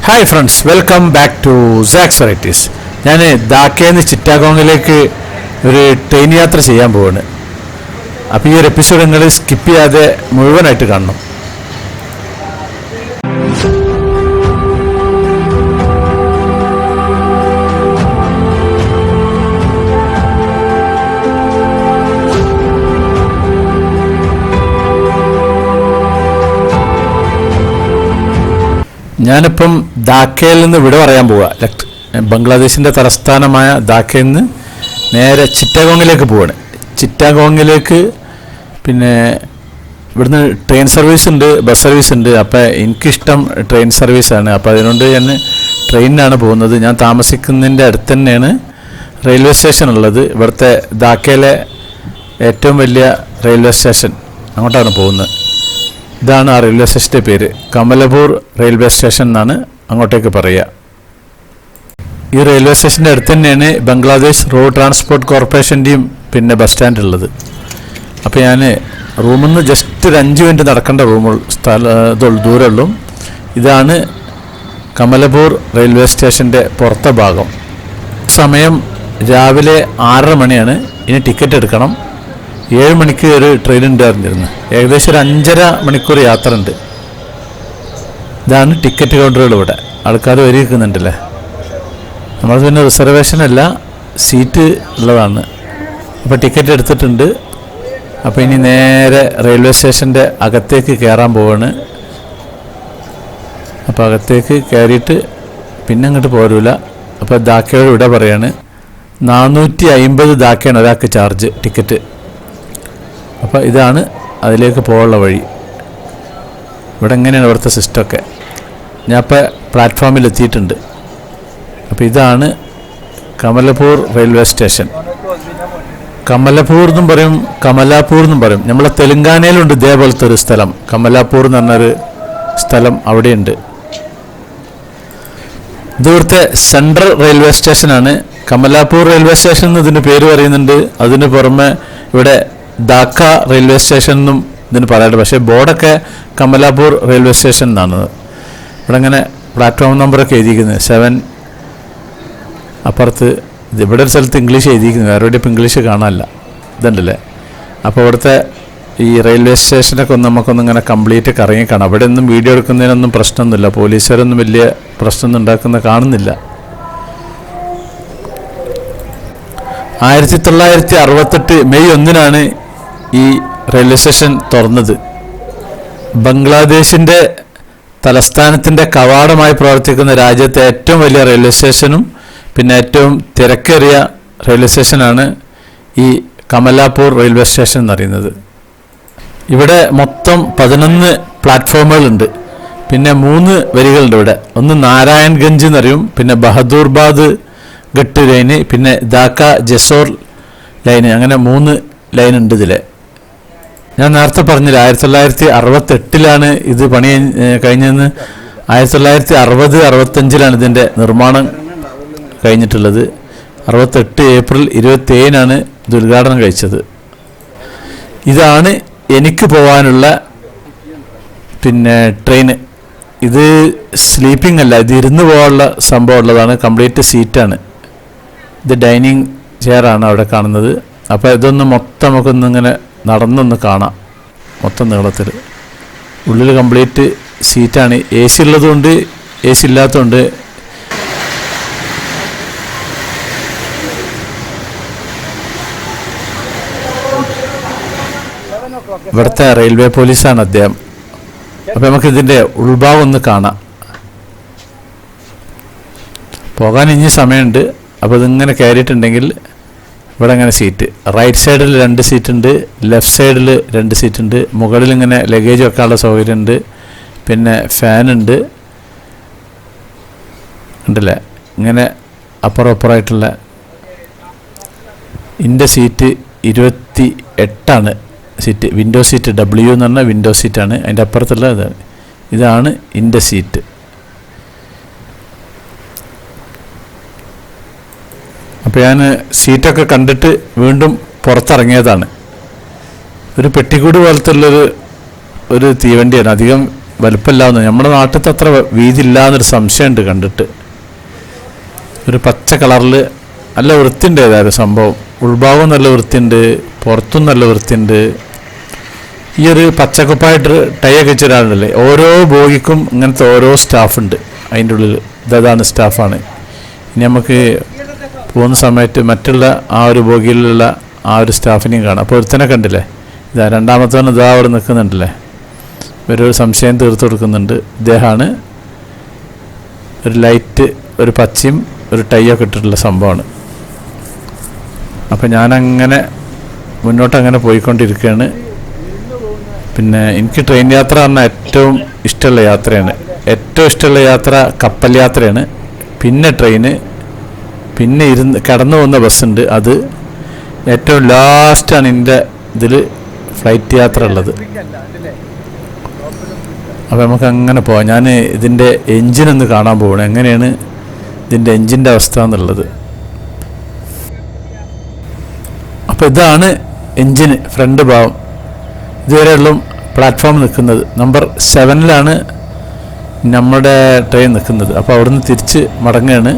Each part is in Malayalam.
Hi friends, welcome back to sax varieties. ഞാൻ ധാക്കയിൽ നിന്ന് ചിറ്റാഗോങ്ങിലേക്ക് ഒരു ട്രെയിൻ യാത്ര ചെയ്യാൻ പോവാണ്. അപ്പോൾ ഈ ഒരു എപ്പിസോഡ് നിങ്ങൾ സ്കിപ്പ് ചെയ്യാതെ മുഴുവനായിട്ട് കാണണം. ഞാനിപ്പം ധാക്കയിൽ നിന്ന് വിട പറയാൻ പോവുക. ബംഗ്ലാദേശിൻ്റെ തലസ്ഥാനമായ ധാക്കയിൽ നിന്ന് നേരെ ചിറ്റാഗോങ്ങിലേക്ക് പോവാണ്. ചിറ്റാഗോങ്ങിലേക്ക് പിന്നെ ഇവിടുന്ന് ട്രെയിൻ സർവീസ് ഉണ്ട്, ബസ് സർവീസ് ഉണ്ട്. അപ്പോൾ എനിക്കിഷ്ടം ട്രെയിൻ സർവീസാണ്. അപ്പോൾ അതുകൊണ്ട് ഞാൻ ട്രെയിനിനാണ് പോകുന്നത്. ഞാൻ താമസിക്കുന്നതിൻ്റെ അടുത്ത് തന്നെയാണ് റെയിൽവേ സ്റ്റേഷൻ ഉള്ളത്. ഇവിടുത്തെ ധാക്കയിലെ ഏറ്റവും വലിയ റെയിൽവേ സ്റ്റേഷൻ, അങ്ങോട്ടാണ് പോകുന്നത്. ഇതാണ് ആ റെയിൽവേ സ്റ്റേഷൻ്റെ പേര്. കമലപൂർ റെയിൽവേ സ്റ്റേഷൻ എന്നാണ് അങ്ങോട്ടേക്ക് പറയുക. ഈ റെയിൽവേ സ്റ്റേഷൻ്റെ അടുത്ത് തന്നെയാണ് ബംഗ്ലാദേശ് റോഡ് ട്രാൻസ്പോർട്ട് കോർപ്പറേഷൻ്റെയും പിന്നെ ബസ് സ്റ്റാൻഡ് ഉള്ളത്. അപ്പോൾ ഞാൻ റൂമിൽ നിന്ന് ജസ്റ്റ് ഒരു 5 മിനിറ്റ് നടക്കേണ്ട ദൂരമുള്ളൂ. ഇതാണ് കമലപൂർ റെയിൽവേ സ്റ്റേഷൻ്റെ പുറത്തെ ഭാഗം. സമയം രാവിലെ 6:30 മണിയാണ്. ഇനി ടിക്കറ്റ് എടുക്കണം. 7 മണിക്ക് ഒരു ട്രെയിൻ ഉണ്ടായിരുന്നിരുന്നു. ഏകദേശം ഒരു 5.5 മണിക്കൂർ യാത്ര ഉണ്ട്. ഇതാണ് ടിക്കറ്റ് കൗണ്ടറുകൾ. ഇവിടെ ആൾക്കാർ വരിക്കുന്നുണ്ടല്ലേ. നമ്മൾ പിന്നെ റിസർവേഷൻ അല്ല, സീറ്റ് ഉള്ളതാണ്. അപ്പോൾ ടിക്കറ്റ് എടുത്തിട്ടുണ്ട്. അപ്പോൾ ഇനി നേരെ റെയിൽവേ സ്റ്റേഷൻ്റെ അകത്തേക്ക് കയറാൻ പോവാണ്. അപ്പോൾ അകത്തേക്ക് കയറിയിട്ട് പിന്നെ അങ്ങോട്ട് പോരൂല. അപ്പോൾ ധാക്കയോട് ഇവിടെ പറയാണ് 450 ധാക്കയാണ് ഒരാൾക്ക് ചാർജ് ടിക്കറ്റ്. അപ്പോൾ ഇതാണ് അതിലേക്ക് പോകാനുള്ള വഴി. ഇവിടെ എങ്ങനെയാണ് ഇവിടുത്തെ സിസ്റ്റമൊക്കെ. ഞാൻ ഇപ്പോൾ പ്ലാറ്റ്ഫോമിൽ എത്തിയിട്ടുണ്ട്. അപ്പോൾ ഇതാണ് കമലപൂർ റെയിൽവേ സ്റ്റേഷൻ. കമലപൂർ എന്നും പറയും, കമലാപൂർ എന്നും പറയും. നമ്മളെ തെലുങ്കാനയിലുണ്ട് ഇതേപോലത്തെ ഒരു സ്ഥലം, കമലാപൂർ എന്ന് പറഞ്ഞൊരു സ്ഥലം അവിടെയുണ്ട്. ഇത് ഇവിടുത്തെ സെൻട്രൽ റെയിൽവേ സ്റ്റേഷനാണ്. കമലാപൂർ റെയിൽവേ സ്റ്റേഷൻ എന്ന് ഇതിന് പേര് പറയുന്നുണ്ട്. അതിന് പുറമെ ഇവിടെ ധാക്ക റെയിൽവേ സ്റ്റേഷൻ എന്നും ഇതിന് പറയാറുണ്ട്. പക്ഷേ ബോർഡൊക്കെ കമലാപൂർ റെയിൽവേ സ്റ്റേഷൻ എന്നാണ്. ഇവിടെ ഇങ്ങനെ പ്ലാറ്റ്ഫോം നമ്പറൊക്കെ എഴുതിയിരിക്കുന്നത് 7. അപ്പുറത്ത് ഇവിടെ ഒരു സ്ഥലത്ത് ഇംഗ്ലീഷ് എഴുതിയിരിക്കുന്നത്, വേറെ എവിടെ ഇപ്പോൾ ഇംഗ്ലീഷ് കാണാനില്ല. ഇതുണ്ടല്ലേ. അപ്പോൾ ഇവിടുത്തെ ഈ റെയിൽവേ സ്റ്റേഷനൊക്കെ ഒന്ന് നമുക്കൊന്നും ഇങ്ങനെ കംപ്ലീറ്റ് കറങ്ങി കാണാം. അവിടെ ഒന്നും വീഡിയോ എടുക്കുന്നതിനൊന്നും പ്രശ്നമൊന്നുമില്ല. പോലീസുകാരൊന്നും വലിയ പ്രശ്നമൊന്നും ഉണ്ടാക്കുന്ന കാണുന്നില്ല. 1968 മെയ് 1 ഈ റെയിൽവേ സ്റ്റേഷൻ തുറന്നത്. ബംഗ്ലാദേശിൻ്റെ തലസ്ഥാനത്തിൻ്റെ കവാടമായി പ്രവർത്തിക്കുന്ന രാജ്യത്തെ ഏറ്റവും വലിയ റെയിൽവേ സ്റ്റേഷനും പിന്നെ ഏറ്റവും തിരക്കേറിയ റെയിൽവേ സ്റ്റേഷനാണ് ഈ കമലാപൂർ റെയിൽവേ സ്റ്റേഷൻ എന്നറിയുന്നത്. ഇവിടെ മൊത്തം 11 പ്ലാറ്റ്ഫോമുകളുണ്ട്. പിന്നെ 3 വരികളുണ്ട് ഇവിടെ. ഒന്ന് നാരായൺഗഞ്ച് എന്നറിയും, പിന്നെ ബഹദൂർബാദ് ഘട്ട് ലൈന്, പിന്നെ ധാക്ക ജസോർ ലൈന്. അങ്ങനെ 3 ലൈനുണ്ട് ഇതിൽ. ഞാൻ നേരത്തെ പറഞ്ഞില്ല 1968 ഇത് പണി കഴിഞ്ഞതെന്ന്. 1960-65 ഇതിൻ്റെ നിർമ്മാണം കഴിഞ്ഞിട്ടുള്ളത്. 68 ഏപ്രിൽ 27 ഇത് ഉദ്ഘാടനം കഴിച്ചത്. ഇതാണ് എനിക്ക് പോകാനുള്ള പിന്നെ ട്രെയിന്. ഇത് സ്ലീപ്പിംഗ് അല്ല, ഇത് ഇരുന്ന് പോകാനുള്ള സംഭവം ഉള്ളതാണ്. കംപ്ലീറ്റ് സീറ്റാണ്. ഇത് ഡൈനിങ് ചെയറാണ് അവിടെ കാണുന്നത്. അപ്പോൾ ഇതൊന്ന് മൊത്തം നമുക്കൊന്നിങ്ങനെ നടന്നൊന്ന് കാണാം. മൊത്തം നീളത്തിൽ ഉള്ളിൽ കംപ്ലീറ്റ് സീറ്റാണ്. എ സി ഉള്ളതുകൊണ്ട് എ സി ഇല്ലാത്തതുകൊണ്ട്. ഇവിടുത്തെ റെയിൽവേ പോലീസാണ് അദ്ദേഹം. അപ്പോൾ നമുക്കിതിൻ്റെ ഉൾഭാഗം ഒന്ന് കാണാം. പോകാൻ ഇനി സമയമുണ്ട്. അപ്പോൾ ഇതിങ്ങനെ കയറിയിട്ടുണ്ടെങ്കിൽ ഇവിടെ അങ്ങനെ സീറ്റ്, റൈറ്റ് സൈഡിൽ 2 സീറ്റുണ്ട്, ലെഫ്റ്റ് സൈഡിൽ 2 സീറ്റുണ്ട്. മുകളിൽ ഇങ്ങനെ ലഗേജ് വെക്കാനുള്ള സൗകര്യമുണ്ട്. പിന്നെ ഫാനുണ്ട്, ഉണ്ടല്ലേ. ഇങ്ങനെ അപ്പുറമായിട്ടുള്ള എൻ്റെ seat 28 seat. Window seat W എന്ന് പറഞ്ഞാൽ വിൻഡോ സീറ്റാണ്. അതിൻ്റെ അപ്പുറത്തുള്ള ഇതാണ് എൻ്റെ സീറ്റ്. അപ്പോൾ ഞാൻ സീറ്റൊക്കെ കണ്ടിട്ട് വീണ്ടും പുറത്തിറങ്ങിയതാണ്. ഒരു പെട്ടിക്കൂട് പോലത്തെ ഒരു തീവണ്ടിയാണ്. അധികം വലുപ്പമില്ലാന്ന്, നമ്മുടെ നാട്ടിലത്തെ അത്ര വീതി ഇല്ലാന്നൊരു സംശയമുണ്ട് കണ്ടിട്ട്. ഒരു പച്ച കളറിൽ നല്ല വൃത്തിയുണ്ട്. ഏതായാലും സംഭവം ഉൾഭാഗം നല്ല വൃത്തിയുണ്ട്, പുറത്തും നല്ല വൃത്തിയുണ്ട്. ഈ ഒരു പച്ചക്കുപ്പായിട്ട് ടൈ ഒക്കെ വെച്ച ഒരാളുണ്ടല്ലേ, ഓരോ ബോഗിക്കും ഇങ്ങനത്തെ ഓരോ സ്റ്റാഫുണ്ട് അതിൻ്റെ ഉള്ളിൽ. ഇതാണ് സ്റ്റാഫാണ്. ഇനി നമുക്ക് പോകുന്ന സമയത്ത് മറ്റുള്ള ആ ഒരു ബോഗിയിലുള്ള ആ ഒരു സ്റ്റാഫിനെയും കാണാം. അപ്പോൾ ഒരുത്തനെ കണ്ടില്ലേ, ഇതാ രണ്ടാമത്തവൻ ഇതാ അവിടെ നിൽക്കുന്നുണ്ടല്ലേ, ഇവരൊരു സംശയം തീർത്തു കൊടുക്കുന്നുണ്ട്. ഇദ്ദേഹമാണ് ഒരു ലൈറ്റ്, ഒരു പച്ചയും ഒരു ടൈയൊക്കെ ഇട്ടിട്ടുള്ള സംഭവമാണ്. അപ്പോൾ ഞാനങ്ങനെ മുന്നോട്ടങ്ങനെ പോയിക്കൊണ്ടിരിക്കുകയാണ്. പിന്നെ എനിക്ക് ട്രെയിൻ യാത്ര പറഞ്ഞാൽ ഏറ്റവും ഇഷ്ടമുള്ള യാത്രയാണ്. ഏറ്റവും ഇഷ്ടമുള്ള യാത്ര കപ്പൽ യാത്രയാണ്, പിന്നെ ട്രെയിന്, പിന്നെ കടന്നു പോകുന്ന ബസ്സുണ്ട്, അത് ഏറ്റവും ലാസ്റ്റാണ് എൻ്റെ ഇതിൽ ഫ്ലൈറ്റ് യാത്ര ഉള്ളത്. അപ്പോൾ നമുക്ക് അങ്ങനെ പോവാം. ഞാൻ ഇതിൻ്റെ എൻജിനൊന്ന് കാണാൻ പോകണം, എങ്ങനെയാണ് ഇതിൻ്റെ എൻജിൻ്റെ അവസ്ഥ എന്നുള്ളത്. അപ്പോൾ ഇതാണ് എൻജിന് ഫ്രണ്ട് ഭാഗം. ഇതുവരെയുള്ള പ്ലാറ്റ്ഫോം നിൽക്കുന്നത് നമ്പർ 7-ലാണ് നമ്മുടെ ട്രെയിൻ നിൽക്കുന്നത്. അപ്പോൾ അവിടുന്ന് തിരിച്ച് മടങ്ങുകയാണ്.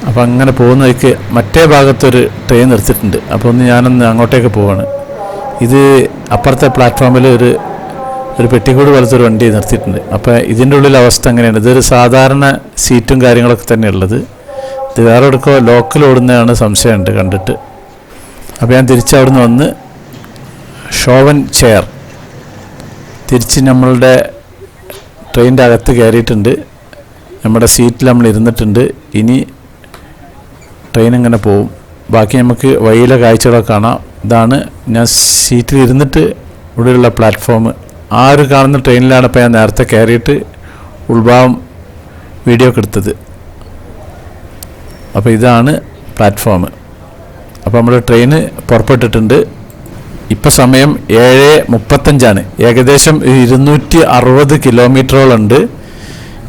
അപ്പോൾ അങ്ങനെ പോകുന്ന വഴിക്ക് മറ്റേ ഭാഗത്തൊരു ട്രെയിൻ നിർത്തിയിട്ടുണ്ട്. അപ്പോൾ ഞാനൊന്ന് അങ്ങോട്ടേക്ക് പോവാണ്. ഇത് അപ്പുറത്തെ പ്ലാറ്റ്ഫോമിൽ ഒരു പെട്ടിക്കൂട് പോലത്തെ ഒരു വണ്ടി നിർത്തിയിട്ടുണ്ട്. അപ്പോൾ ഇതിൻ്റെ ഉള്ളിൽ അവസ്ഥ എങ്ങനെയാണ്? ഇതൊരു സാധാരണ സീറ്റും കാര്യങ്ങളൊക്കെ തന്നെ ഉള്ളത്. ഇത് വേറെ എവിടെക്കോ ലോക്കൽ ഓടുന്നതാണ് സംശയമുണ്ട് കണ്ടിട്ട്. അപ്പോൾ ഞാൻ തിരിച്ചവിടുന്ന് വന്ന് ഷോവൻ ചെയർ തിരിച്ച് നമ്മളുടെ ട്രെയിനിൻ്റെ അകത്ത് കയറിയിട്ടുണ്ട്. നമ്മുടെ സീറ്റിൽ നമ്മൾ ഇരുന്നിട്ടുണ്ട്. ഇനി ട്രെയിൻ ഇങ്ങനെ പോവും. ബാക്കി നമുക്ക് വഴിയിലെ കാഴ്ചകളൊക്കെ കാണാം. ഇതാണ് ഞാൻ സീറ്റിൽ ഇരുന്നിട്ട് ഇവിടെയുള്ള പ്ലാറ്റ്ഫോം. ആ ഒരു കാണുന്ന ട്രെയിനിലാണ് ഇപ്പോൾ ഞാൻ നേരത്തെ കയറിയിട്ട് ഉൾഭാഗം വീഡിയോ ഒക്കെ എടുത്തത്. അപ്പോൾ ഇതാണ് പ്ലാറ്റ്ഫോം. അപ്പോൾ നമ്മൾ ട്രെയിന് പുറപ്പെട്ടിട്ടുണ്ട്. ഇപ്പോൾ സമയം 7:35. ഏകദേശം 260 കിലോമീറ്ററോളുണ്ട്.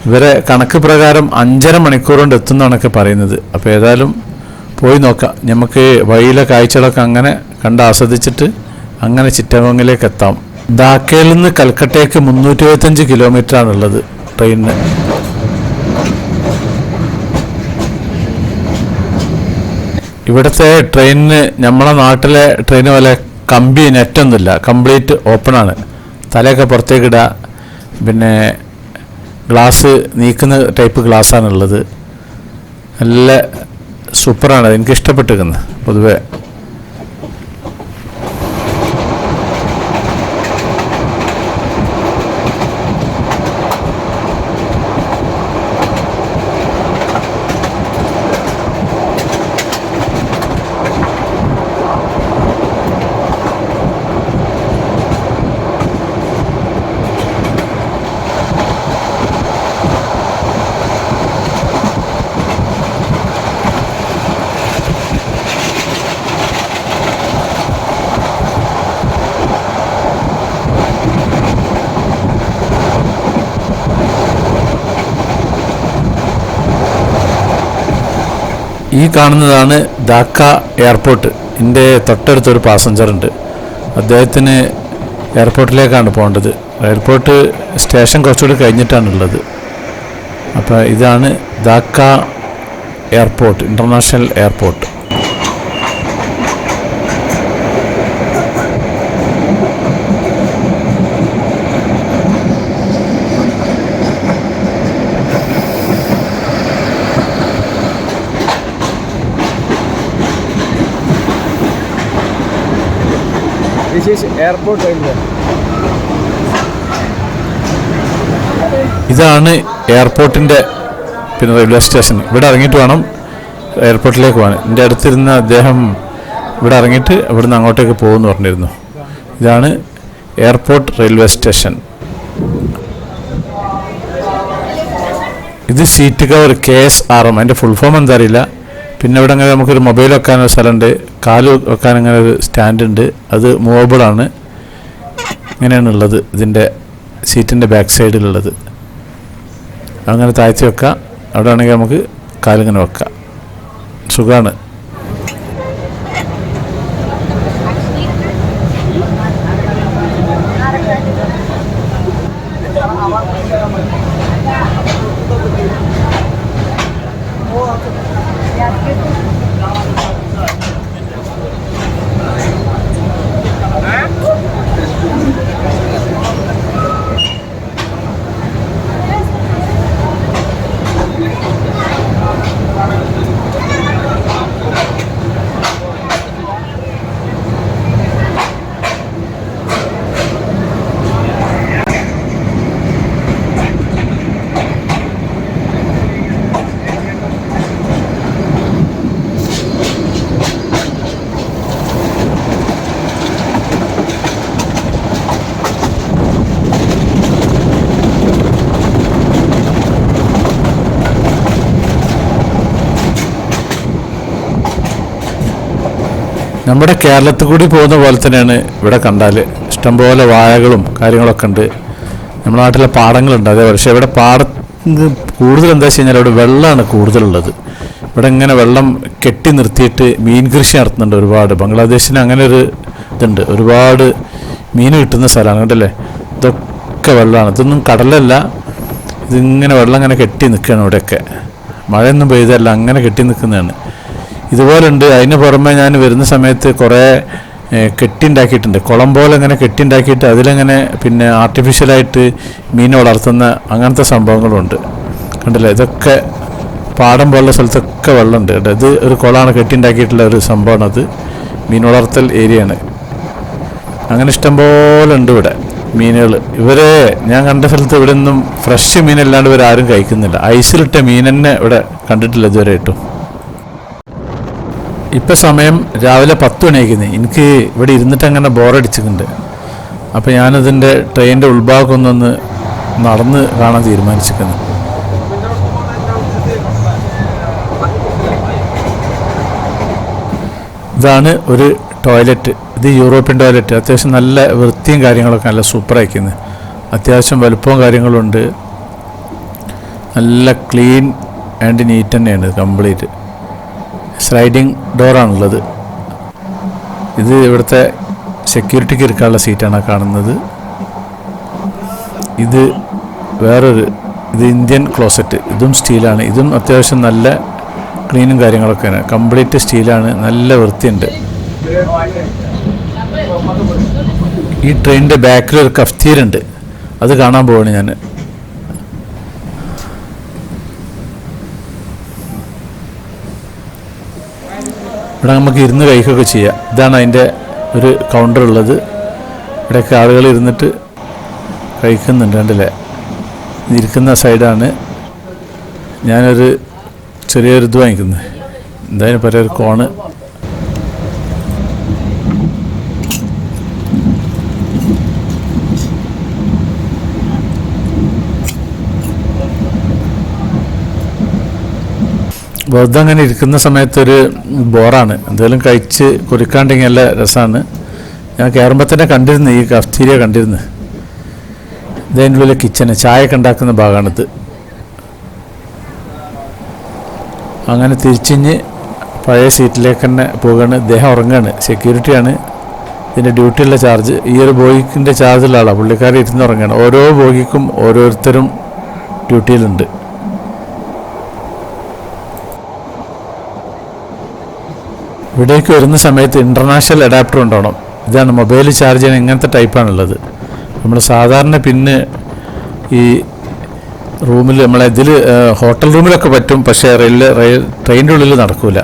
ഇവരെ കണക്ക് പ്രകാരം 5.5 മണിക്കൂർ കൊണ്ട് എത്തുന്നതാണൊക്കെ പറയുന്നത്. അപ്പോൾ ഏതായാലും പോയി നോക്കാം. നമുക്ക് വഴിയിലെ കാഴ്ചകളൊക്കെ അങ്ങനെ കണ്ട് ആസ്വദിച്ചിട്ട് അങ്ങനെ ചിറ്റഗോങ്ങിലേക്ക് എത്താം. ധാക്കയിൽ നിന്ന് കൽക്കട്ടയ്ക്ക് 325 കിലോമീറ്ററാണുള്ളത് ട്രെയിനിന്. ഇവിടുത്തെ ട്രെയിനിന് നമ്മളെ നാട്ടിലെ ട്രെയിൻ പോലെ കമ്പി നെറ്റൊന്നുമില്ല, കംപ്ലീറ്റ് ഓപ്പണാണ്. തലയൊക്കെ പുറത്തേക്ക് ഇടുക, പിന്നെ ഗ്ലാസ് നീക്കുന്ന ടൈപ്പ് ഗ്ലാസ്സാണുള്ളത്. നല്ല സൂപ്പറാണ്, എനിക്കിഷ്ടപ്പെട്ടിരിക്കുന്നത് പൊതുവെ. ഈ കാണുന്നതാണ് ധാക്ക എയർപോർട്ട്. എൻ്റെ തൊട്ടടുത്തൊരു പാസഞ്ചറുണ്ട്, അദ്ദേഹത്തിന് എയർപോർട്ടിലേക്കാണ് പോകേണ്ടത്. എയർപോർട്ട് സ്റ്റേഷൻ കുറച്ചുകൂടി കഴിഞ്ഞിട്ടാണുള്ളത്. അപ്പോൾ ഇതാണ് ധാക്ക എയർപോർട്ട്, ഇൻ്റർനാഷണൽ എയർപോർട്ട്. ഇതാണ് എയർപോർട്ടിൻ്റെ പിന്നെ റെയിൽവേ സ്റ്റേഷൻ. ഇവിടെ ഇറങ്ങിയിട്ട് വേണം എയർപോർട്ടിലേക്ക് പോകാൻ. എൻ്റെ അടുത്തിരുന്ന അദ്ദേഹം ഇവിടെ ഇറങ്ങിയിട്ട് ഇവിടുന്ന് അങ്ങോട്ടേക്ക് പോകുമെന്ന് പറഞ്ഞിരുന്നു. ഇതാണ് എയർപോർട്ട് റെയിൽവേ സ്റ്റേഷൻ. ഇത് സീറ്റ് കവർ KSRM, അതിൻ്റെ ഫുൾ ഫോം എന്താ അറിയില്ല. പിന്നെ ഇവിടെ അങ്ങനെ നമുക്കൊരു മൊബൈൽ വെക്കാനൊരു സ്ഥലമുണ്ട്, കാല് വെക്കാൻ അങ്ങനെ ഒരു സ്റ്റാൻഡുണ്ട്, അത് മൂവബിളാണ്. ഇങ്ങനെയാണുള്ളത് ഇതിൻ്റെ സീറ്റിൻ്റെ ബാക്ക് സൈഡിലുള്ളത്. അങ്ങനെ താഴ്ത്തി വെക്കാം. അവിടെ ആണെങ്കിൽ നമുക്ക് കാലിങ്ങനെ വെക്കാം, സുഖമാണ്. നമ്മുടെ കേരളത്തിൽ കൂടി പോകുന്ന പോലെ തന്നെയാണ് ഇവിടെ കണ്ടാൽ. ഇഷ്ടംപോലെ വാഴകളും കാര്യങ്ങളൊക്കെ ഉണ്ട്. നമ്മുടെ നാട്ടിലെ പാടങ്ങളുണ്ട് അതേപോലെ. പക്ഷേ ഇവിടെ പാടത്ത് കൂടുതൽ എന്താ വെച്ച് കഴിഞ്ഞാൽ ഇവിടെ വെള്ളമാണ് കൂടുതലുള്ളത്. ഇവിടെ ഇങ്ങനെ വെള്ളം കെട്ടി നിർത്തിയിട്ട് മീൻ കൃഷി നടത്തുന്നുണ്ട് ഒരുപാട്. ബംഗ്ലാദേശിന് അങ്ങനെ ഒരു ഇതുണ്ട്, ഒരുപാട് മീൻ കിട്ടുന്ന സ്ഥലമാണ് കണ്ടല്ലേ. ഇതൊക്കെ വെള്ളമാണ്, ഇതൊന്നും കടലല്ല. ഇതിങ്ങനെ വെള്ളം ഇങ്ങനെ കെട്ടി നിൽക്കുകയാണ് ഇവിടെയൊക്കെ. മഴയൊന്നും പെയ്തല്ല, അങ്ങനെ കെട്ടി നിൽക്കുന്നതാണ്. ഇതുപോലെ ഉണ്ട്. അതിന് പുറമെ ഞാൻ വരുന്ന സമയത്ത് കുറേ കെട്ടിണ്ടാക്കിയിട്ടുണ്ട്, കുളം പോലെ ഇങ്ങനെ കെട്ടിണ്ടാക്കിയിട്ട് അതിലങ്ങനെ പിന്നെ ആർട്ടിഫിഷ്യലായിട്ട് മീൻ വളർത്തുന്ന അങ്ങനത്തെ സംഭവങ്ങളുണ്ട് കണ്ടില്ലേ. ഇതൊക്കെ പാടം പോലുള്ള സ്ഥലത്തൊക്കെ വെള്ളമുണ്ട് കേട്ടോ. ഇത് ഒരു കുളമാണ്, കെട്ടിണ്ടാക്കിയിട്ടുള്ള ഒരു സംഭവമാണ്. അത് മീൻ വളർത്തൽ ഏരിയയാണ്. അങ്ങനെ ഇഷ്ടംപോലെ ഉണ്ട് ഇവിടെ മീനുകൾ. ഇവരെ ഞാൻ കണ്ട സ്ഥലത്ത് ഇവിടെ ഒന്നും ഫ്രഷ് മീനല്ലാണ്ട് ഇവരാരും കഴിക്കുന്നില്ല. ഐസിലിട്ട മീൻ തന്നെ ഇവിടെ കണ്ടിട്ടില്ല ഇതുവരെ ആയിട്ടും. ഇപ്പം സമയം രാവിലെ 10 മണിയായിരിക്കുന്നത്. എനിക്ക് ഇവിടെ ഇരുന്നിട്ട് അങ്ങനെ ബോറടിച്ചിട്ടുണ്ട്. അപ്പോൾ ഞാനതിൻ്റെ ട്രെയിനിൻ്റെ ഉൾഭാഗം ഒന്നൊന്ന് നടന്ന് കാണാൻ തീരുമാനിച്ചിരിക്കുന്നു. ഇതാണ് ഒരു ടോയ്ലറ്റ്. ഇത് യൂറോപ്യൻ ടോയ്ലറ്റ്. അത്യാവശ്യം നല്ല വൃത്തിയും കാര്യങ്ങളൊക്കെ നല്ല സൂപ്പറായിരിക്കുന്നത്. അത്യാവശ്യം വലുപ്പവും കാര്യങ്ങളുണ്ട്. നല്ല ക്ലീൻ ആൻഡ് നീറ്റ് തന്നെയാണ് കംപ്ലീറ്റ്. സ്ലൈഡിങ് ഡോറാണുള്ളത്. ഇത് ഇവിടുത്തെ സെക്യൂരിറ്റിക്ക് ഇരിക്കാനുള്ള സീറ്റാണ് കാണുന്നത്. ഇത് ഇത് ഇന്ത്യൻ ക്ലോസറ്റ്. ഇതും സ്റ്റീലാണ്. ഇതും അത്യാവശ്യം നല്ല ക്ലീനും കാര്യങ്ങളൊക്കെയാണ്. കംപ്ലീറ്റ് സ്റ്റീലാണ്, നല്ല വൃത്തിയുണ്ട്. ഈ ട്രെയിനിൻ്റെ ബാക്കിലൊരു കഫ്തീരുണ്ട്, അത് കാണാൻ പോവാണ് ഞാൻ. ഇവിടെ നമുക്ക് ഇരുന്ന് കഴിക്കുകയൊക്കെ ചെയ്യാം. ഇതാണ് അതിൻ്റെ ഒരു കൗണ്ടർ ഉള്ളത്. ഇവിടെയൊക്കെ ആളുകൾ ഇരുന്നിട്ട് കഴിക്കുന്നുണ്ട് കണ്ടില്ലേ. ഇരിക്കുന്ന സൈഡാണ്. ഞാനൊരു ചെറിയൊരു ഇത് വാങ്ങിക്കുന്നത്. എന്തായാലും പറയുക ഒരു കോണ്. വെറുതെ അങ്ങനെ ഇരിക്കുന്ന സമയത്തൊരു ബോറാണ്. എന്തെങ്കിലും കഴിച്ച് കുറിക്കാണ്ടെങ്കിൽ നല്ല രസമാണ്. ഞാൻ കയറുമ്പോൾ തന്നെ കണ്ടിരുന്നു, ഈ കഫ്തീരിയ കണ്ടിരുന്നു. ഇതിൻ്റെ ഉള്ളിൽ കിച്ചണ്, ചായയൊക്കെ ഉണ്ടാക്കുന്ന ഭാഗമാണിത്. അങ്ങനെ തിരിച്ചിഞ്ഞ് പഴയ സീറ്റിലേക്ക് തന്നെ പോവുകയാണ്. ഇദ്ദേഹം ഉറങ്ങുകയാണ്, സെക്യൂരിറ്റിയാണ് ഇതിൻ്റെ ഡ്യൂട്ടിയുള്ള ചാർജ്. ഈ ഒരു ബോഗിക്കിൻ്റെ ചാർജുള്ള ആളാണ്, പുള്ളിക്കാരൻ ഇരുന്ന് ഉറങ്ങുകയാണ്. ഓരോ ബോഗിക്കും ഓരോരുത്തരും ഡ്യൂട്ടിയിലുണ്ട്. ഇവിടേക്ക് വരുന്ന സമയത്ത് ഇൻ്റർനാഷണൽ അഡാപ്റ്റർ ഉണ്ടാവണം. ഇതാണ് മൊബൈൽ ചാർജ് ചെയ്യാൻ. ഇങ്ങനത്തെ ടൈപ്പാണുള്ളത്. നമ്മൾ സാധാരണ പിന്നെ ഈ റൂമിൽ ഇതിൽ ഹോട്ടൽ റൂമിലൊക്കെ പറ്റും, പക്ഷേ ട്രെയിനിൻ്റെ ഉള്ളിൽ നടക്കില്ല.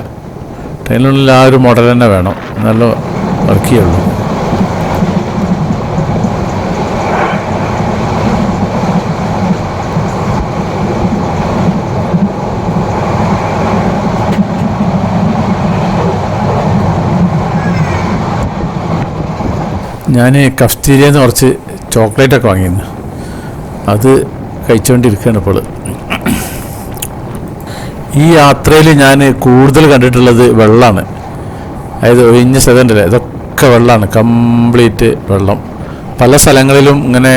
ട്രെയിനിൻ്റെ ഉള്ളിൽ ആ ഒരു മോഡൽ തന്നെ വേണം, നല്ല വർക്ക് ചെയ്യുള്ളൂ. ഞാൻ കഫ്തീരിയെന്ന് കുറച്ച് ചോക്ലേറ്റൊക്കെ വാങ്ങിയിരുന്നു, അത് കഴിച്ചുകൊണ്ടിരിക്കുകയാണ് ഇപ്പോൾ. ഈ യാത്രയിൽ ഞാൻ കൂടുതൽ കണ്ടിട്ടുള്ളത് വെള്ളമാണ്. അതായത് ഒഴിഞ്ഞ സ്ഥലമുണ്ടല്ലേ, ഇതൊക്കെ വെള്ളമാണ്, കംപ്ലീറ്റ് വെള്ളം. പല സ്ഥലങ്ങളിലും ഇങ്ങനെ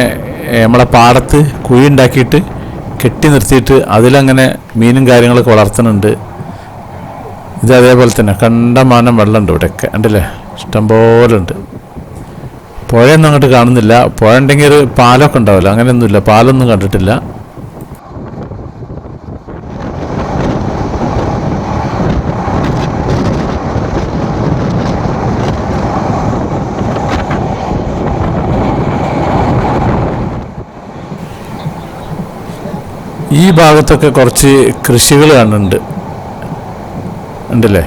നമ്മളെ പാടത്ത് കുഴി ഉണ്ടാക്കിയിട്ട് കെട്ടി നിർത്തിയിട്ട് അതിലങ്ങനെ മീനും കാര്യങ്ങളൊക്കെ വളർത്തുന്നുണ്ട്. ഇത് അതേപോലെ തന്നെ കണ്ടമാനം വെള്ളമുണ്ട് ഇവിടെയൊക്കെ ഉണ്ടല്ലേ, ഇഷ്ടംപോലെ ഉണ്ട്. പുഴയൊന്നും അങ്ങോട്ട് കാണുന്നില്ല. പുഴ ഉണ്ടെങ്കിൽ ഒരു പാലമൊക്കെ ഉണ്ടാവില്ല, അങ്ങനെയൊന്നുമില്ല, പാലൊന്നും കണ്ടിട്ടില്ല. ഈ ഭാഗത്തൊക്കെ കുറച്ച് കൃഷികൾ കാണുന്നുണ്ട്, ഉണ്ടല്ലേ?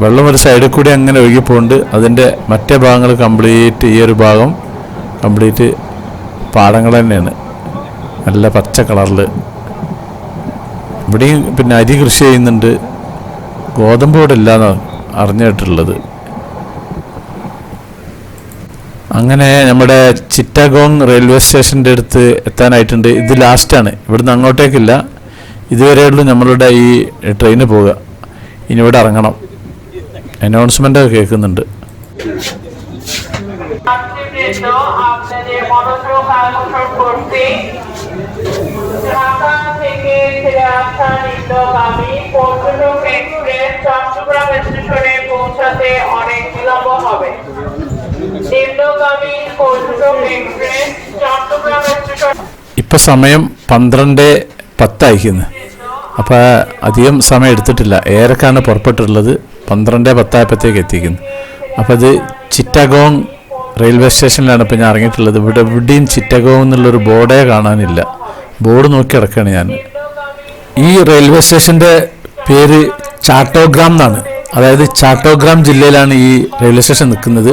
വെള്ളം ഒരു സൈഡിൽ കൂടി അങ്ങനെ ഒഴുകിപ്പോണ്ട്. അതിൻ്റെ മറ്റേ ഭാഗങ്ങൾ കംപ്ലീറ്റ്, ഈ ഒരു ഭാഗം കംപ്ലീറ്റ് പാടങ്ങൾ തന്നെയാണ്, നല്ല പച്ച കളറിൽ. ഇവിടെയും പിന്നെ അരി കൃഷി ചെയ്യുന്നുണ്ട്. ഗോതമ്പ് ഇവിടെ ഇല്ലയെന്നാണ് അറിഞ്ഞിട്ടുള്ളത്. അങ്ങനെ നമ്മുടെ ചിറ്റഗോങ് റെയിൽവേ സ്റ്റേഷൻ്റെ അടുത്ത് എത്താനായിട്ടുണ്ട്. ഇത് ലാസ്റ്റാണ്, ഇവിടുന്ന് അങ്ങോട്ടേക്കില്ല, ഇതുവരെയുള്ളൂ നമ്മളുടെ ഈ ട്രെയിന് പോവുക. ഇനി ഇവിടെ ഇറങ്ങണം. അനൗൺസ്മെൻ്റ് ഒക്കെ കേൾക്കുന്നുണ്ട്. ഇപ്പൊ സമയം 12:10 ആയിരിക്കുന്നു. അപ്പോൾ അധികം സമയം എടുത്തിട്ടില്ല. ഏറെക്കാണ് പുറപ്പെട്ടിട്ടുള്ളത്. 12:10 ആയപ്പോഴത്തേക്ക് എത്തിക്കുന്നു. അപ്പോൾ ഇത് ചിറ്റഗോങ് റെയിൽവേ സ്റ്റേഷനിലാണ് ഇപ്പോൾ ഞാൻ ഇറങ്ങിയിട്ടുള്ളത്. ഇവിടെ എവിടെയും ചിറ്റഗോങ് എന്നുള്ളൊരു ബോർഡേ കാണാനില്ല. ബോർഡ് നോക്കി കിടക്കുകയാണ് ഞാൻ. ഈ റെയിൽവേ സ്റ്റേഷൻ്റെ പേര് ചാട്ടോഗ്രാം എന്നാണ്. അതായത് ചാട്ടോഗ്രാം ജില്ലയിലാണ് ഈ റെയിൽവേ സ്റ്റേഷൻ നിൽക്കുന്നത്.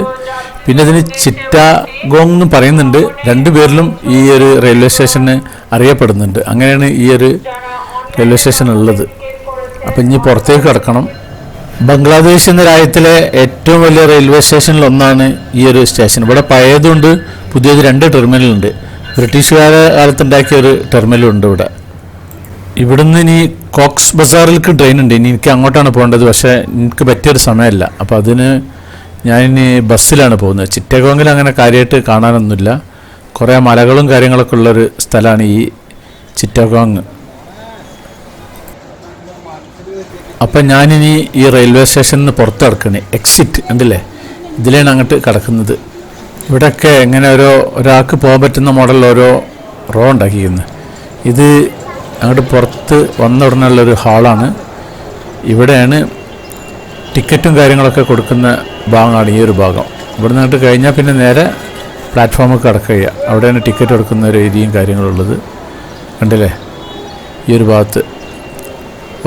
പിന്നെ ഇതിന് ചിറ്റഗോങ് എന്ന് പറയുന്നുണ്ട്. രണ്ടു പേരിലും ഈ ഒരു റെയിൽവേ സ്റ്റേഷന് അറിയപ്പെടുന്നുണ്ട്. അങ്ങനെയാണ് ഈ ഒരു റെയിൽവേ സ്റ്റേഷൻ ഉള്ളത്. അപ്പം ഇനി പുറത്തേക്ക് കിടക്കണം. ബംഗ്ലാദേശ് എന്ന രാജ്യത്തിലെ ഏറ്റവും വലിയ റെയിൽവേ സ്റ്റേഷനിൽ ഒന്നാണ് ഈ ഒരു സ്റ്റേഷൻ. ഇവിടെ പഴയതുകൊണ്ട് പുതിയത് 2 ടെർമിനലുണ്ട്. ബ്രിട്ടീഷുകാരെ കാലത്തുണ്ടാക്കിയ ഒരു ടെർമിനലുണ്ട് ഇവിടെ. ഇവിടുന്ന് ഇനി കോക്സ് ബസാറിലേക്ക് ട്രെയിൻ ഉണ്ട്. ഇനി എനിക്ക് അങ്ങോട്ടാണ് പോകേണ്ടത്. പക്ഷേ എനിക്ക് പറ്റിയൊരു സമയമല്ല. അപ്പോൾ അതിന് ഞാനിനി ബസ്സിലാണ് പോകുന്നത്. ചിറ്റഗോങ്ങിൽ അങ്ങനെ കാര്യമായിട്ട് കാണാനൊന്നുമില്ല. കുറേ മലകളും കാര്യങ്ങളൊക്കെ ഉള്ളൊരു സ്ഥലമാണ് ഈ ചിറ്റഗോങ്. അപ്പം ഞാനിനി ഈ റെയിൽവേ സ്റ്റേഷനിൽ നിന്ന് പുറത്ത് കിടക്കണേ. എക്സിറ്റ് ഉണ്ടല്ലേ, ഇതിലാണ് അങ്ങോട്ട് കിടക്കുന്നത്. ഇവിടെയൊക്കെ എങ്ങനെ ഒരാൾക്ക് പോകാൻ പറ്റുന്ന മോഡലിൽ ഓരോ റോ ഉണ്ടാക്കിയിരിക്കുന്നത്. ഇത് അങ്ങോട്ട് പുറത്ത് വന്ന ഉടനെയുള്ളൊരു ഹാളാണ്. ഇവിടെയാണ് ടിക്കറ്റും കാര്യങ്ങളൊക്കെ കൊടുക്കുന്ന ഭാഗമാണ് ഈ ഒരു ഭാഗം. ഇവിടെ നിന്നിട്ട് കഴിഞ്ഞാൽ പിന്നെ നേരെ പ്ലാറ്റ്ഫോമിൽ കിടക്കുക. അവിടെയാണ് ടിക്കറ്റ് കൊടുക്കുന്ന ഒരു ഏരിയയും കാര്യങ്ങളുള്ളത്. കണ്ടില്ലേ, ഈ ഒരു ഭാഗത്ത്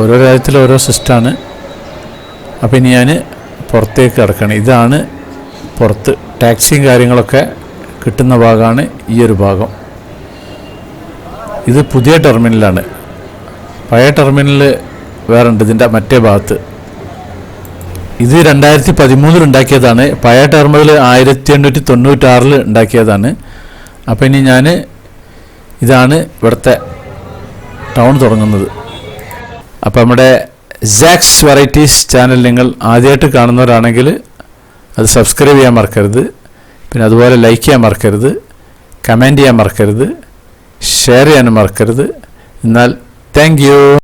ഓരോ രാജ്യത്തിലും ഓരോ സിസ്റ്റമാണ്. അപ്പോൾ ഇനി ഞാൻ പുറത്തേക്ക് കിടക്കണം. ഇതാണ് പുറത്ത് ടാക്സിയും കാര്യങ്ങളൊക്കെ കിട്ടുന്ന ഭാഗമാണ് ഈ ഒരു ഭാഗം. ഇത് പുതിയ ടെർമിനലാണ്. പഴയ ടെർമിനൽ വേറെ ഉണ്ട് ഇതിൻ്റെ മറ്റേ ഭാഗത്ത്. ഇത് 2013 ഉണ്ടാക്കിയതാണ്. പഴയ ടെർമിനൽ 1896 ഉണ്ടാക്കിയതാണ്. അപ്പോൾ ഇനി ഇതാണ് ഇവിടുത്തെ ടൗൺ തുടങ്ങുന്നത്. അപ്പോൾ നമ്മുടെ സാക്സ് വെറൈറ്റീസ് ചാനൽ നിങ്ങൾ ആദ്യമായിട്ട് കാണുന്നവരാണെങ്കിൽ അത് സബ്സ്ക്രൈബ് ചെയ്യാൻ മറക്കരുത്. പിന്നെ അതുപോലെ ലൈക്ക് ചെയ്യാൻ മറക്കരുത്, കമൻറ്റ് ചെയ്യാൻ മറക്കരുത്, ഷെയർ ചെയ്യാനും മറക്കരുത്. എന്നാൽ താങ്ക് യു.